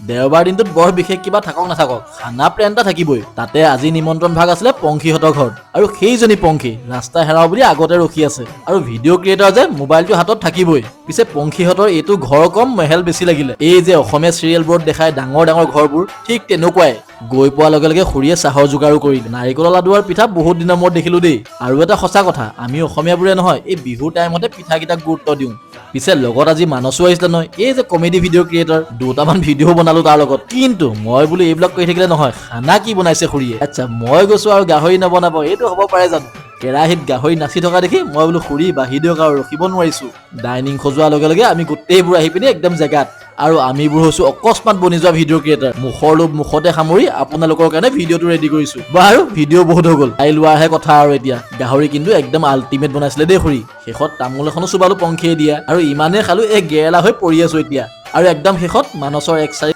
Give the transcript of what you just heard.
দেওবাৰ দিনটোত বৰ বিশেষ কিবা থাকক নাথাকক খানা প্লেন এটা থাকিবই। তাতে আজি নিমন্ত্ৰণ ভাগ আছিলে পংখীহঁতৰ ঘৰত, আৰু সেইজনী পংখী ৰাস্তা হেৰাও বুলি আগতে ৰখি আছে। আৰু ভিডিঅ' ক্ৰিয়েটৰ যে মোবাইলটো হাতত থাকিবই। পিছে পংখীহঁতৰ এইটো ঘৰ কম মেহেল বেছি লাগিলে। এই যে অসমীয়া চিৰিয়েলবোৰত দেখায় ডাঙৰ ডাঙৰ ঘৰবোৰ, ঠিক তেনেকুৱাই। গৈ পোৱাৰ লগে লগে খুৰীয়ে চাহৰ যোগাৰো কৰিলে। নাৰিকলৰ লাডু আৰু পিঠা বহুত দিনৰ মূৰত দেখিলো দেই। আৰু এটা সঁচা কথা, আমি অসমীয়াবোৰে নহয় এই বিহুৰ টাইমতে পিঠাকেইটাক গুৰুত্ব দিওঁ। পিছে লগত আজি মানসো আহিছিলে নহয়, এই যে কমেডি ভিডিঅ' ক্ৰিয়েটৰ। দুটামান ভিডিঅ' বনালো তাৰ লগত। কিন্তু মই বোলো এইবিলাক কৰি থাকিলে নহয়, খানা কি বনাইছে খুৰীয়ে। আচ্ছা, মই গৈছো আৰু গাহৰি নবনাব, এইটো হ'ব পাৰে জানো? কেৰাহীত গাহৰি নাচি থকা দেখি মই বোলো খুৰী বাঢ়ি দিয়ক আৰু ৰখিব নোৱাৰিছো। ডাইনিং সজোৱাৰ লগে লগে আমি গোটেইবোৰ আহি পিনে একদম জেগাত। আৰু আমিবোৰ হৈছো অকস্মাত বনি যোৱা ভিডিঅ' ক্ৰিয়েটাৰ। মুখৰ লোভ মুখতে সামৰি আপোনালোকৰ কাৰণে ভিডিঅ'টো ৰেডি কৰিছো। বাৰু ভিডিঅ' বহুত হৈ গ'ল, চাই লোৱাহে কথা আৰু এতিয়া। গাহৰি কিন্তু একদম আল্টিমেট বনাইছিলে দেই খুৰী। শেষত তামোল এখনো চুবালো পংখীয়ে দিয়া, আৰু ইমানেই খালো এই গেৰেলা হৈ পৰি আছো এতিয়া। আৰু একদম শেষত মানসৰ 1/4